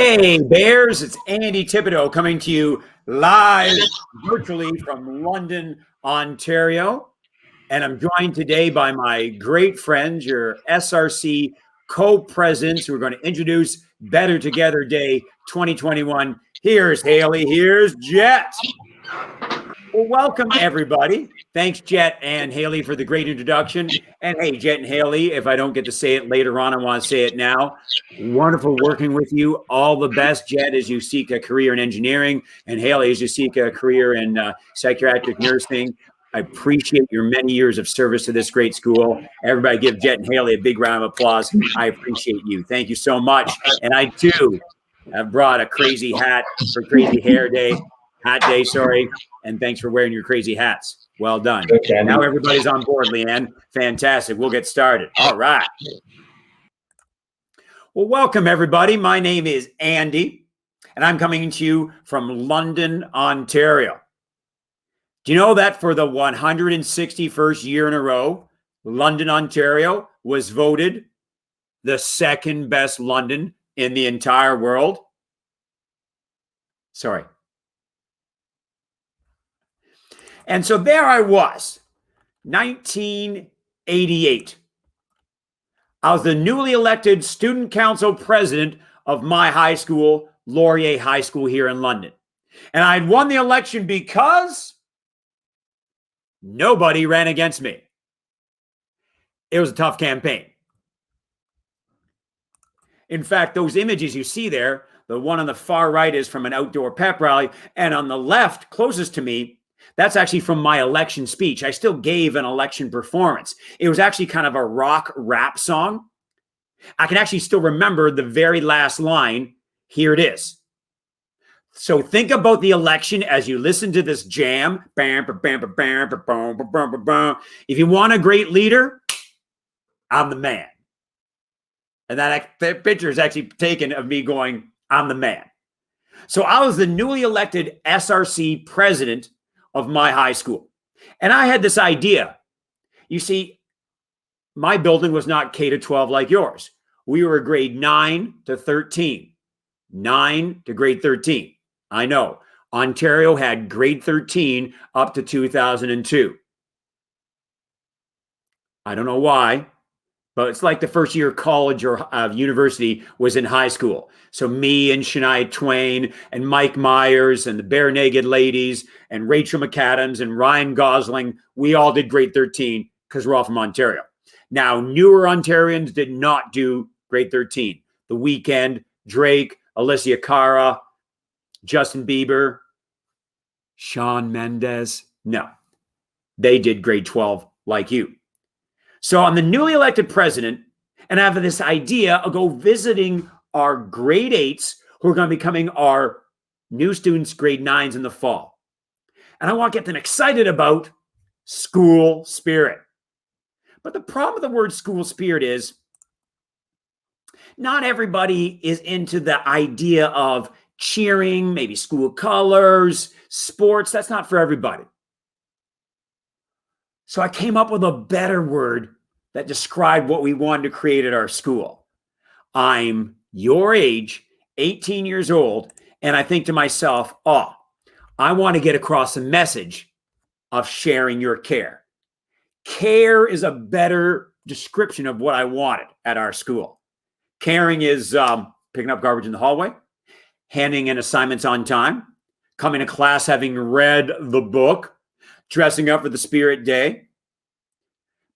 Hey Bears, it's Andy Thibodeau coming to you live virtually from London, Ontario. And I'm joined today by my great friends, your SRC co-presidents, who are going to introduce Better Together Day 2021. Here's Haley, here's Jet. Well, welcome everybody. Thanks, Jet and Haley, for the great introduction. And hey, Jet and Haley, if I don't get to say it later on, I want to say it now. Wonderful working with you. All the best, Jet, as you seek a career in engineering, and Haley, as you seek a career in psychiatric nursing. I appreciate your many years of service to this great school. Everybody give Jet and Haley a big round of applause. I appreciate you. Thank you so much. And I, too, have brought a crazy hat for Crazy Hair Day. Hat Day, sorry. And thanks for wearing your crazy hats. Well done. Okay. Now everybody's on board, Leanne. Fantastic. We'll get started. All right. Well, welcome, everybody. My name is Andy, and I'm coming to you from London, Ontario. Do you know that for the 161st year in a row, London, Ontario was voted the second best London in the entire world? Sorry. And so there I was, 1988. I was the newly elected student council president of my high school, Laurier High School here in London. And I'd won the election because nobody ran against me. It was a tough campaign. In fact, those images you see there, the one on the far right is from an outdoor pep rally, and on the left, closest to me, that's actually from my election speech. I still gave an election performance. It was actually kind of a rock rap song. I can actually still remember the very last line. Here it is. So think about the election as you listen to this jam. If you want a great leader, I'm the man. And that picture is actually taken of me going, I'm the man. So I was the newly elected SRC president of my high school. And I had this idea. You see, my building was not K-12 like yours. We were grade 9 to 13. 9 to grade 13. I know. Ontario had grade 13 up to 2002. I don't know why, but it's like the first year of college or university was in high school. So me and Shania Twain and Mike Myers and the Bare Naked Ladies and Rachel McAdams and Ryan Gosling, we all did grade 13 because we're all from Ontario. Now, newer Ontarians did not do grade 13. The Weeknd, Drake, Alicia Cara, Justin Bieber, Shawn Mendes. No, they did grade 12 like you. So I'm the newly elected president, and I have this idea of go visiting our grade 8s who are going to be becoming our new students, grade 9s in the fall. And I want to get them excited about school spirit. But the problem with the word school spirit is not everybody is into the idea of cheering, maybe school colors, sports. That's not for everybody. So I came up with a better word that described what we wanted to create at our school. I'm your age, 18 years old, and I think to myself, oh, I want to get across a message of sharing your care. Care is a better description of what I wanted at our school. Caring is picking up garbage in the hallway, handing in assignments on time, coming to class having read the book, dressing up for the Spirit Day,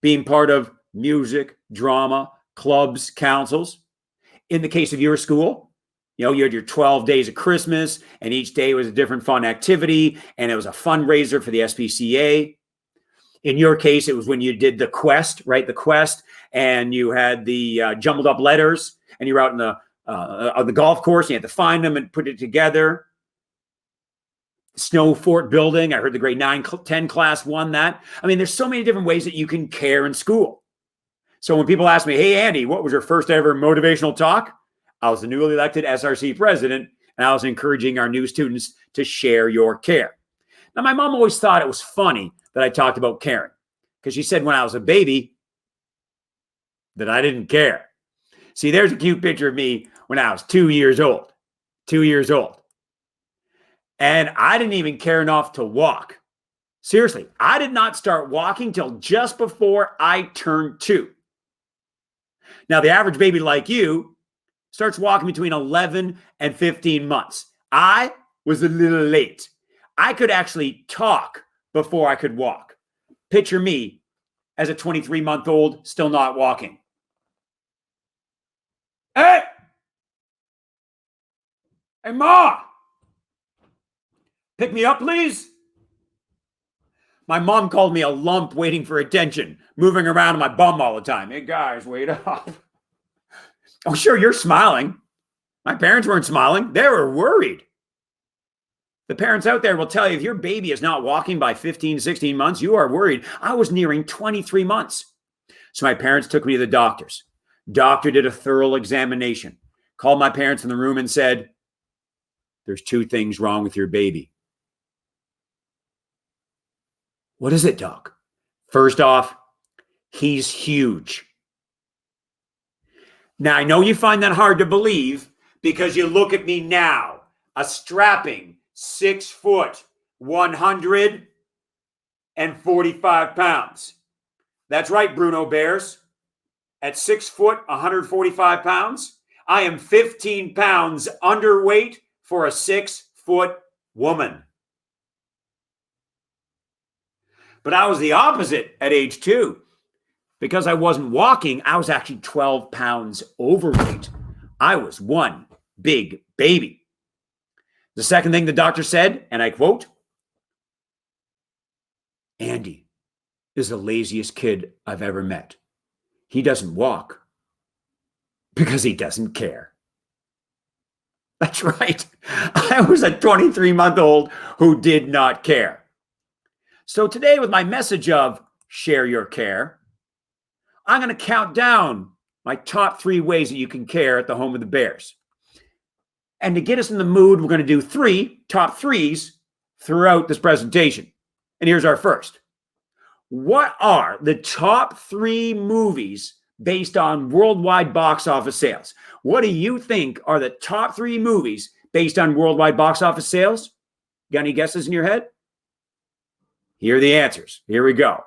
being part of music, drama, clubs, councils. In the case of your school, you had your 12 days of Christmas, and each day was a different fun activity, and it was a fundraiser for the SPCA. In your case, it was when you did the quest, right? The quest, and you had the jumbled up letters, and you were out on the golf course, and you had to find them and put it together. Snow fort building. I heard the grade 9-10 class won that. I mean, there's so many different ways that you can care in school. So when people ask me, hey, Andy, what was your first ever motivational talk? I was the newly elected SRC president, and I was encouraging our new students to share your care. Now, my mom always thought it was funny that I talked about caring because she said when I was a baby that I didn't care. See, there's a cute picture of me when I was 2 years old. 2 years old. And I didn't even care enough to walk. Seriously, I did not start walking till just before I turned 2. Now, the average baby like you starts walking between 11 and 15 months. I was a little late. I could actually talk before I could walk. Picture me as a 23-month-old still not walking. Hey! Hey, Ma! Pick me up, please. My mom called me a lump waiting for attention, moving around on my bum all the time. Hey, guys, wait up. Oh, sure, you're smiling. My parents weren't smiling. They were worried. The parents out there will tell you if your baby is not walking by 15, 16 months, you are worried. I was nearing 23 months. So my parents took me to the doctors. Doctor did a thorough examination, called my parents in the room and said, "There's 2 things wrong with your baby." What is it, Doc? First off, he's huge. Now, I know you find that hard to believe because you look at me now, a strapping 6 foot, 145 pounds. That's right, Bruno Bears. At 6 foot, 145 pounds, I am 15 pounds underweight for a 6 foot woman. But I was the opposite at age 2. Because I wasn't walking, I was actually 12 pounds overweight. I was one big baby. The second thing the doctor said, and I quote, "Andy is the laziest kid I've ever met. He doesn't walk because he doesn't care." That's right. I was a 23-month-old who did not care. So today, with my message of share your care, I'm going to count down my top 3 ways that you can care at the home of the Bears. And to get us in the mood, we're going to do 3 top 3s throughout this presentation. And here's our first. What are the top 3 movies based on worldwide box office sales? What do you think are the top 3 movies based on worldwide box office sales? Got any guesses in your head? Here are the answers. Here we go.